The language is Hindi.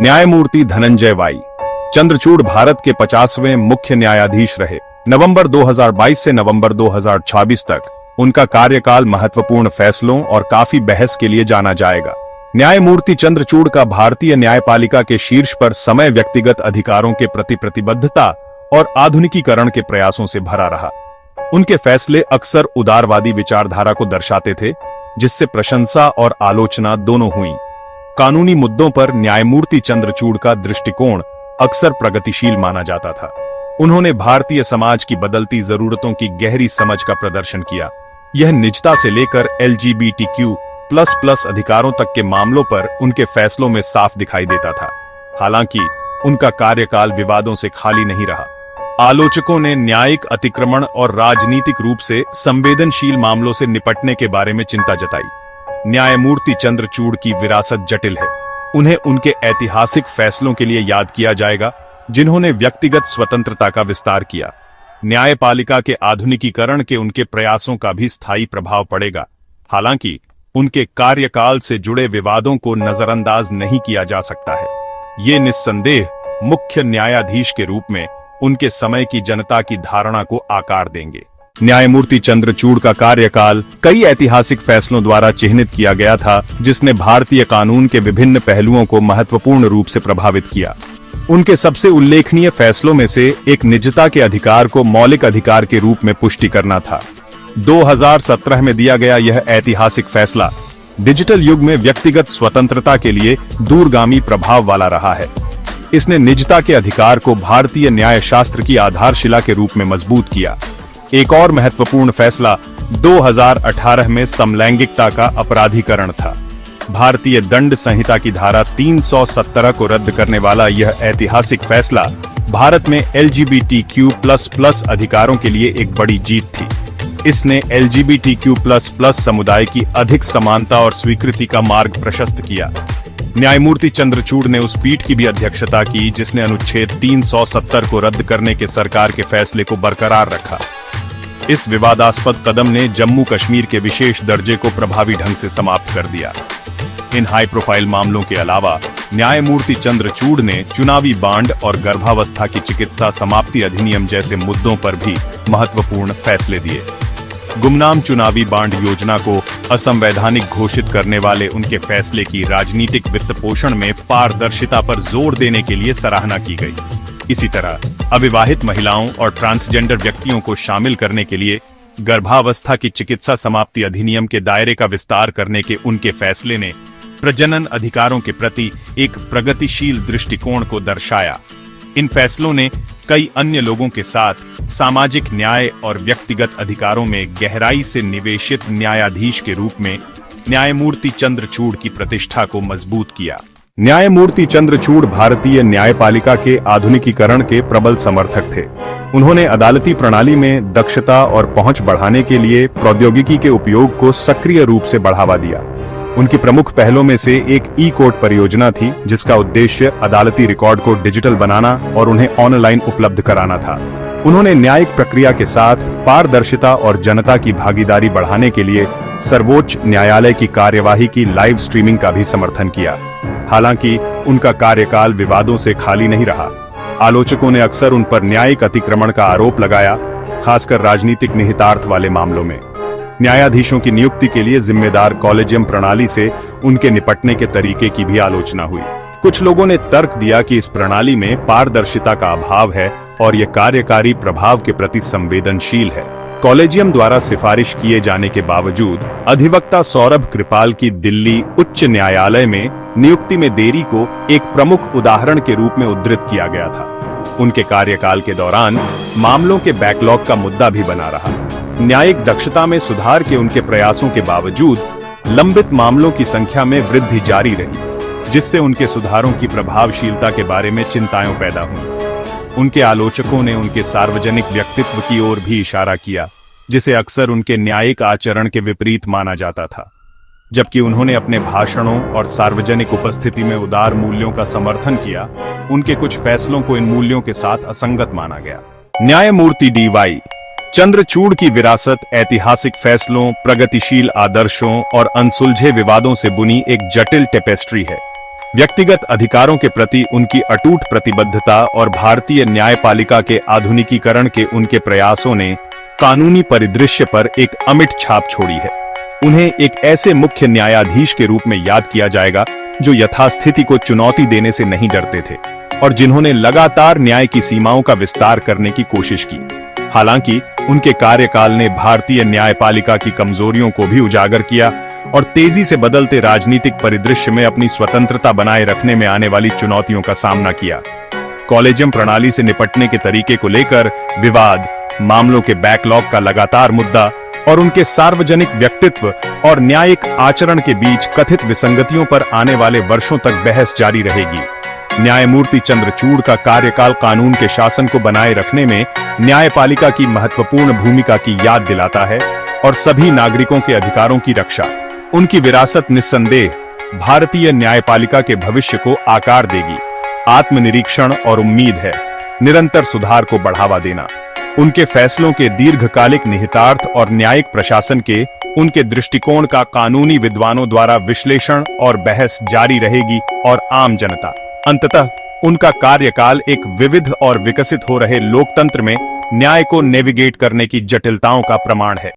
न्यायमूर्ति धनंजय वाई चंद्रचूड़ भारत के 50वें मुख्य न्यायाधीश रहे। नवंबर 2022 से नवंबर 2026 तक उनका कार्यकाल महत्वपूर्ण फैसलों और काफी बहस के लिए जाना जाएगा। न्यायमूर्ति चंद्रचूड़ का भारतीय न्यायपालिका के शीर्ष पर समय व्यक्तिगत अधिकारों के प्रति प्रतिबद्धता और आधुनिकीकरण के प्रयासों से भरा रहा। उनके फैसले अक्सर उदारवादी विचारधारा को दर्शाते थे, जिससे प्रशंसा और आलोचना दोनों हुई। कानूनी मुद्दों पर न्यायमूर्ति चंद्रचूड़ का दृष्टिकोण अक्सर प्रगतिशील माना जाता था। उन्होंने भारतीय समाज की बदलती जरूरतों की गहरी समझ का प्रदर्शन किया। यह निजता से लेकर LGBTQ++ अधिकारों तक के मामलों पर उनके फैसलों में साफ दिखाई देता था। हालांकि उनका कार्यकाल विवादों से खाली नहीं रहा। आलोचकों ने न्यायिक अतिक्रमण और राजनीतिक रूप से संवेदनशील मामलों से निपटने के बारे में चिंता जताई। न्यायमूर्ति चंद्रचूड़ की विरासत जटिल है। उन्हें उनके ऐतिहासिक फैसलों के लिए याद किया जाएगा, जिन्होंने व्यक्तिगत स्वतंत्रता का विस्तार किया। न्यायपालिका के आधुनिकीकरण के उनके प्रयासों का भी स्थायी प्रभाव पड़ेगा। हालांकि उनके कार्यकाल से जुड़े विवादों को नजरअंदाज नहीं किया जा सकता है। ये निस्संदेह मुख्य न्यायाधीश के रूप में उनके समय की जनता की धारणा को आकार देंगे। न्यायमूर्ति चंद्रचूड़ का कार्यकाल कई ऐतिहासिक फैसलों द्वारा चिह्नित किया गया था, जिसने भारतीय कानून के विभिन्न पहलुओं को महत्वपूर्ण रूप से प्रभावित किया। उनके सबसे उल्लेखनीय फैसलों में से एक निजता के अधिकार को मौलिक अधिकार के रूप में पुष्टि करना था। 2017 में दिया गया यह ऐतिहासिक फैसला डिजिटल युग में व्यक्तिगत स्वतंत्रता के लिए दूरगामी प्रभाव वाला रहा है। इसने निजता के अधिकार को भारतीय न्यायशास्त्र की आधारशिला के रूप में मजबूत किया। एक और महत्वपूर्ण फैसला 2018 में समलैंगिकता का अपराधीकरण था। भारतीय दंड संहिता की धारा 317 को रद्द करने वाला यह ऐतिहासिक फैसला भारत में LGBTQ++ अधिकारों के लिए एक बड़ी जीत थी। इसने LGBTQ++ समुदाय की अधिक समानता और स्वीकृति का मार्ग प्रशस्त किया। न्यायमूर्ति चंद्रचूड़ ने उस पीठ की भी अध्यक्षता की, जिसने अनुच्छेद 370 को रद्द करने के सरकार के फैसले को बरकरार रखा। इस विवादास्पद कदम ने जम्मू कश्मीर के विशेष दर्जे को प्रभावी ढंग से समाप्त कर दिया। इन हाई प्रोफाइल मामलों के अलावा न्यायमूर्ति चंद्रचूड़ ने चुनावी बांड और गर्भावस्था की चिकित्सा समाप्ति अधिनियम जैसे मुद्दों पर भी महत्वपूर्ण फैसले दिए। गुमनाम चुनावी बांड योजना को असंवैधानिक घोषित करने वाले उनके फैसले की राजनीतिक वित्त पोषण में पारदर्शिता पर जोर देने के लिए सराहना की गई। इसी तरह अविवाहित महिलाओं और ट्रांसजेंडर व्यक्तियों को शामिल करने के लिए गर्भावस्था की चिकित्सा समाप्ति अधिनियम के दायरे का विस्तार करने के उनके फैसले ने प्रजनन अधिकारों के प्रति एक प्रगतिशील दृष्टिकोण को दर्शाया। इन फैसलों ने कई अन्य लोगों के साथ सामाजिक न्याय और व्यक्तिगत अधिकारों में गहराई से निवेशित न्यायाधीश के रूप में न्यायमूर्ति चंद्रचूड़ की प्रतिष्ठा को मजबूत किया। न्यायमूर्ति चंद्रचूड़ भारतीय न्यायपालिका के आधुनिकीकरण के प्रबल समर्थक थे। उन्होंने अदालती प्रणाली में दक्षता और पहुंच बढ़ाने के लिए प्रौद्योगिकी के उपयोग को सक्रिय रूप से बढ़ावा दिया। उनकी प्रमुख पहलों में से एक ई-कोर्ट परियोजना थी, जिसका उद्देश्य अदालती रिकॉर्ड को डिजिटल बनाना और उन्हें ऑनलाइन उपलब्ध कराना था। उन्होंने न्यायिक प्रक्रिया के साथ पारदर्शिता और जनता की भागीदारी बढ़ाने के लिए सर्वोच्च न्यायालय की कार्यवाही की लाइव स्ट्रीमिंग का भी समर्थन किया। हालांकि उनका कार्यकाल विवादों से खाली नहीं रहा। आलोचकों ने अक्सर उन पर न्यायिक अतिक्रमण का आरोप लगाया, खासकर राजनीतिक निहितार्थ वाले मामलों में। न्यायाधीशों की नियुक्ति के लिए जिम्मेदार कॉलेजियम प्रणाली से उनके निपटने के तरीके की भी आलोचना हुई। कुछ लोगों ने तर्क दिया कि इस प्रणाली में पारदर्शिता का अभाव है और यह कार्यकारी प्रभाव के प्रति संवेदनशील है। कॉलेजियम द्वारा सिफारिश किए जाने के बावजूद अधिवक्ता सौरभ कृपाल की दिल्ली उच्च न्यायालय में नियुक्ति में देरी को एक प्रमुख उदाहरण के रूप में उद्धृत किया गया था। उनके कार्यकाल के दौरान मामलों के बैकलॉग का मुद्दा भी बना रहा। न्यायिक दक्षता में सुधार के उनके प्रयासों के बावजूद लंबित मामलों की संख्या में वृद्धि जारी रही, जिससे उनके सुधारों की प्रभावशीलता के बारे में चिंताएं पैदा हुई। उनके आलोचकों ने उनके सार्वजनिक व्यक्तित्व की ओर भी इशारा किया, जिसे अक्सर उनके न्यायिक आचरण के विपरीत माना जाता था। जबकि उन्होंने अपने भाषणों और सार्वजनिक उपस्थिति में उदार मूल्यों का समर्थन किया, उनके कुछ फैसलों को इन मूल्यों के साथ असंगत माना गया। न्यायमूर्ति DY चंद्रचूड़ की विरासत ऐतिहासिक फैसलों, प्रगतिशील आदर्शों और अनसुलझे विवादों से बुनी एक जटिल टेपेस्ट्री है। व्यक्तिगत अधिकारों के प्रति उनकी अटूट प्रतिबद्धता और भारतीय न्यायपालिका के आधुनिकीकरण के उनके प्रयासों ने कानूनी परिदृश्य पर एक अमिट छाप छोड़ी है। उन्हें एक ऐसे मुख्य न्यायाधीश के रूप में याद किया जाएगा जो यथास्थिति को चुनौती देने से नहीं डरते थे और जिन्होंने लगातार न्याय की सीमाओं का विस्तार करने की कोशिश की। हालांकि उनके कार्यकाल ने भारतीय न्यायपालिका की कमजोरियों को भी उजागर किया और तेजी से बदलते राजनीतिक परिदृश्य में अपनी स्वतंत्रता बनाए रखने में आने वाली चुनौतियों का सामना किया। कॉलेजियम प्रणाली से निपटने के तरीके को लेकर विवाद, मामलों के बैकलॉग का लगातार मुद्दा और उनके सार्वजनिक व्यक्तित्व और न्यायिक आचरण के बीच कथित विसंगतियों पर आने वाले वर्षों तक बहस जारी रहेगी। न्यायमूर्ति चंद्रचूड़ का कार्यकाल कानून के शासन को बनाए रखने में न्यायपालिका की महत्वपूर्ण भूमिका की याद दिलाता है और सभी नागरिकों के अधिकारों की रक्षा। उनकी विरासत निस्संदेह भारतीय न्यायपालिका के भविष्य को आकार देगी। आत्मनिरीक्षण और उम्मीद है निरंतर सुधार को बढ़ावा देना। उनके फैसलों के दीर्घकालिक निहितार्थ और न्यायिक प्रशासन के उनके दृष्टिकोण का कानूनी विद्वानों द्वारा विश्लेषण और बहस जारी रहेगी और आम जनता अंततः उनका कार्यकाल एक विविध और विकसित हो रहे लोकतंत्र में न्याय को नेविगेट करने की जटिलताओं का प्रमाण है।